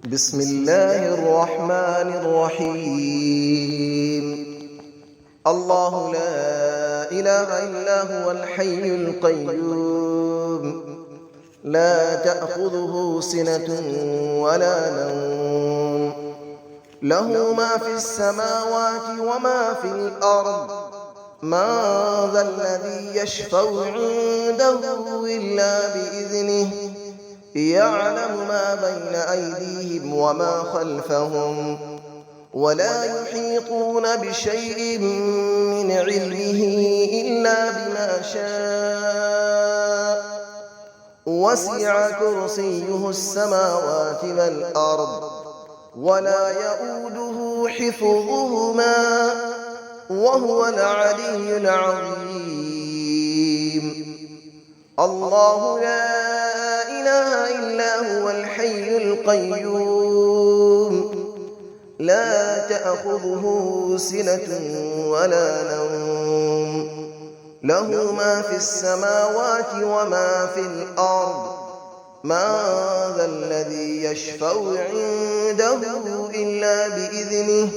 بسم الله الرحمن الرحيم. الله لا إله إلا هو الحي القيوم، لا تأخذه سنة ولا نوم، له ما في السماوات وما في الأرض. من ذا الذي يشفع عنده إلا بإذنه، يعلم ما بين أيديهم وما خلفهم، ولا يحيطون بشيء من علمه إلا بما شاء. وسع كرسيه السماوات والأرض، ولا يؤوده حفظهما، وهو العلي العظيم. الله لا إله إلا هو الحي القيوم، لا تأخذه سنة ولا نوم، له ما في السماوات وما في الأرض. من ذا الذي يشفع عنده إلا بإذنه،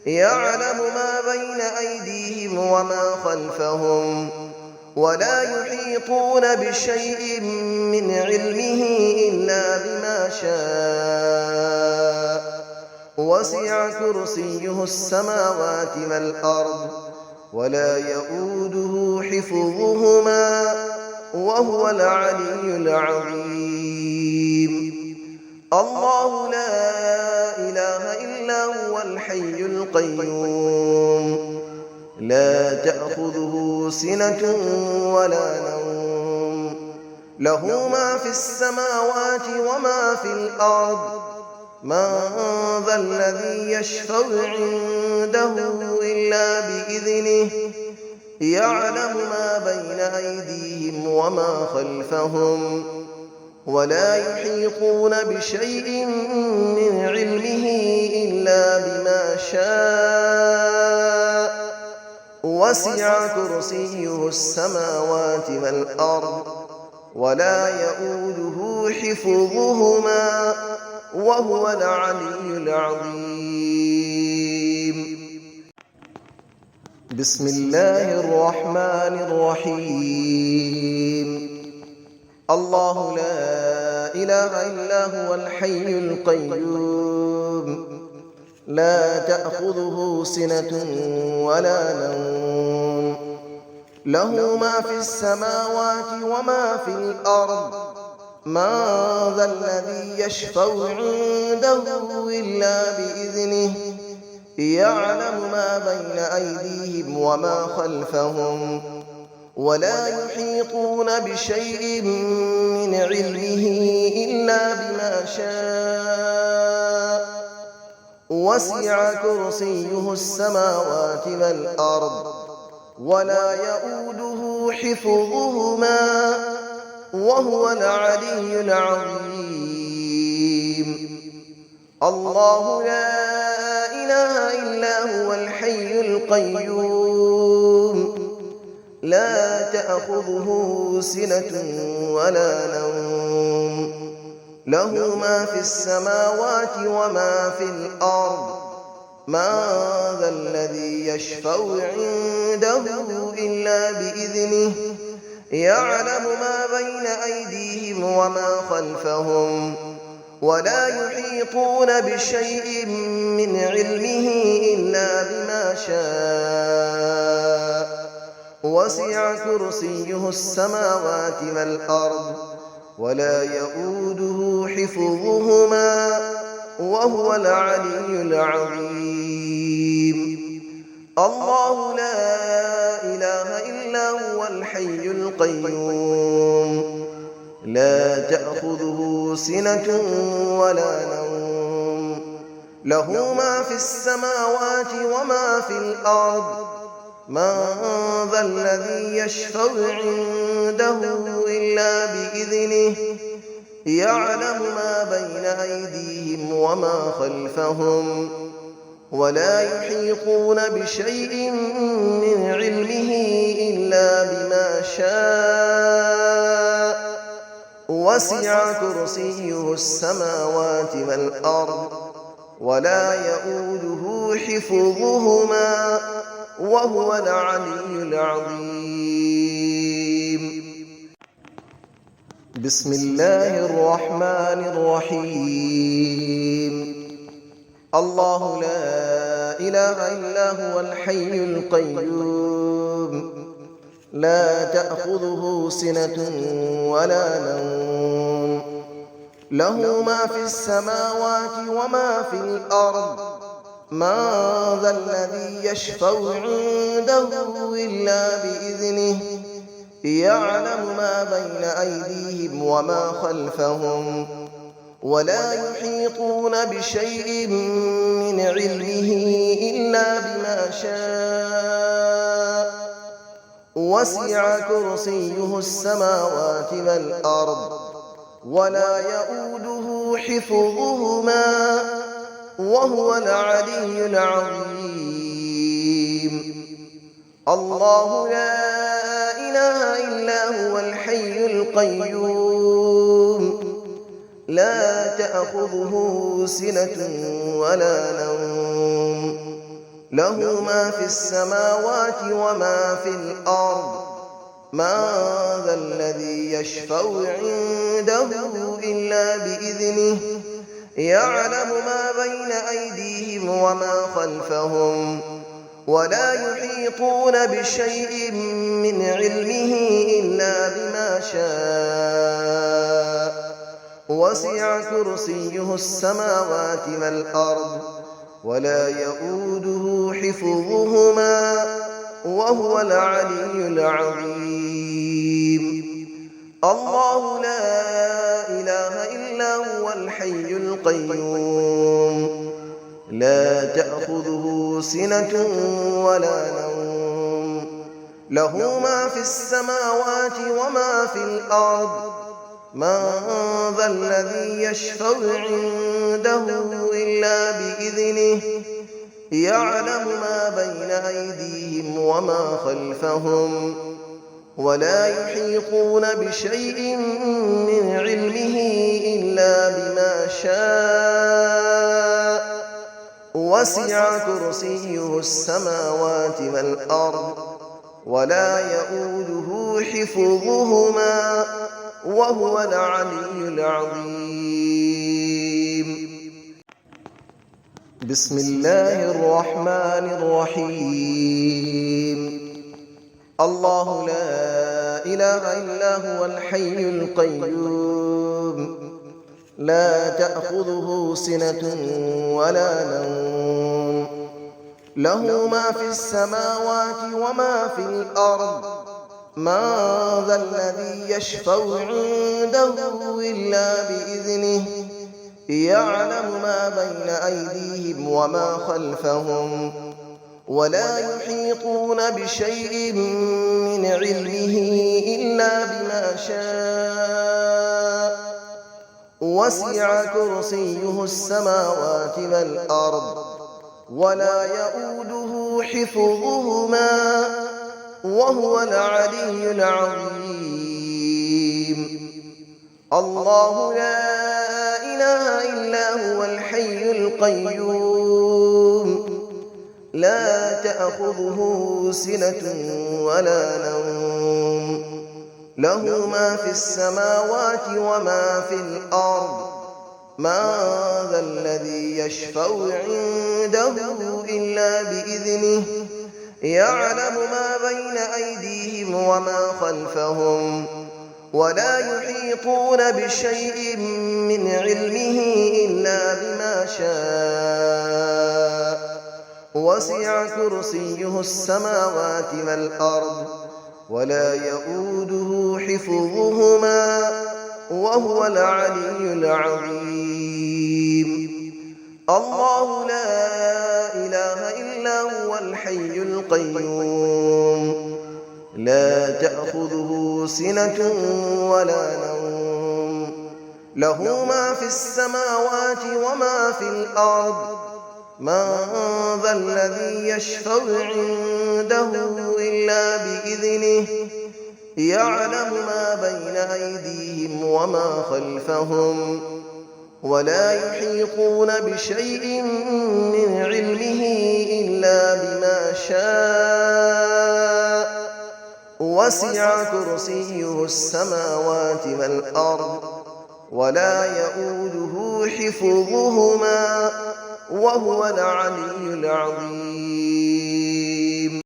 يعلم ما بين أيديهم وما خلفهم، ولا يحيطون بشيء من علمه إلا بما شاء. وسع كرسيه السماوات والأرض، ولا يؤوده حفظهما، وهو العلي العظيم. الله لا إله إلا هو الحي القيوم، لا تأخذه سنة ولا نوم، له ما في السماوات وما في الأرض. من ذا الذي يشفع عنده إلا بإذنه، يعلم ما بين أيديهم وما خلفهم، ولا يحيطون بشيء من علمه إلا بما شاء. وسع كرسيه السماوات والأرض، ولا يؤوده حفظهما، وهو العلي العظيم. بسم الله الرحمن الرحيم. الله لا إله إلا هو الحي القيوم، لا تأخذه سنة ولا نوم، له ما في السماوات وما في الأرض. من ذا الذي يشفع عنده إلا بإذنه، يعلم ما بين أيديهم وما خلفهم، ولا يحيطون بشيء من علمه إلا بما شاء. وسع كرسيه السماوات والأرض، ولا يؤوده حفظهما، وهو العلي العظيم. الله لا إله إلا هو الحي القيوم، لا تأخذه سنة ولا نوم، له ما في السماوات وما في الأرض. من ذا الذي يشفع عنده إلا بإذنه، يعلم ما بين أيديهم وما خلفهم، ولا يحيطون بشيء من علمه إلا بما شاء. وسع كرسيه السماوات والأرض، ولا يؤوده حفظهما، وهو العلي العظيم. الله لا إله إلا هو الحي القيوم، لا تأخذه سنة ولا نوم، له ما في السماوات وما في الأرض. من ذا الذي يشفع عنده إلا بإذنه، يعلم ما بين أيديهم وما خلفهم، ولا يحيطون بشيء من علمه إلا بما شاء. وسع كرسيه السماوات والأرض ولا يؤوده حفظهما وهو العلي العظيم. بسم الله الرحمن الرحيم. الله لا إله إلا هو الحي القيوم لا تأخذه سنة ولا نوم له ما في السماوات وما في الأرض من ذا الذي يشفع عنده إلا بإذنه يعلم ما بين أيديهم وما خلفهم ولا يحيطون بشيء من علمه إلا بما شاء وسع كرسيه السماوات والأرض ولا يؤوده حفظهما وهو العلي العظيم. الله لا إله إلا هو الحي القيوم لا تأخذه سنة ولا نوم له ما في السماوات وما في الأرض من ذا الذي يشفع عنده إلا بإذنه يعلم ما بين أيديهم وما خلفهم ولا يحيطون بشيء من علمه إلا بما شاء وسع كرسيه السماوات والأرض ولا يؤوده حفظهما وهو العلي العظيم. الله لا إله إلا هو الحي القيوم لا تأخذه سنة ولا نوم له ما في السماوات وما في الأرض من ذا الذي يشفع عنده إلا بإذنه يعلم ما بين أيديهم وما خلفهم ولا يحيطون بشيء من علمه إلا بما شاء وسع كرسيه السماوات والأرض ولا يؤوده حفظهما وهو العلي العظيم. بسم الله الرحمن الرحيم. الله لا إله إلا هو الحي القيوم لا تأخذه سنة ولا نوم له ما في السماوات وما في الأرض من ذا الذي يشفع عنده إلا بإذنه يعلم ما بين أيديهم وما خلفهم ولا يحيطون بشيء من علمه إلا بما شاء وسع كرسيه السماوات والأرض ولا يؤوده حفظهما وهو العلي العظيم. الله لا إله إلا هو الحي القيوم لا تأخذه سنة ولا نوم له ما في السماوات وما في الأرض من ذا الذي يشفع عنده إلا بإذنه يعلم ما بين أيديهم وما خلفهم ولا يحيطون بشيء من علمه إلا بما شاء وسع كرسيه السماوات والأرض ولا يؤوده حفظهما وهو العلي العظيم. الله لا إله إلا هو الحي القيوم لا تأخذه سنة ولا نوم له ما في السماوات وما في الأرض من ذا الذي يشفع عنده إلا بإذنه يعلم ما بين أيديهم وما خلفهم ولا يحيطون بشيء من علمه إلا بما شاء وسع كرسيه السماوات والأرض ولا يئوده حفظهما وهو العلي العظيم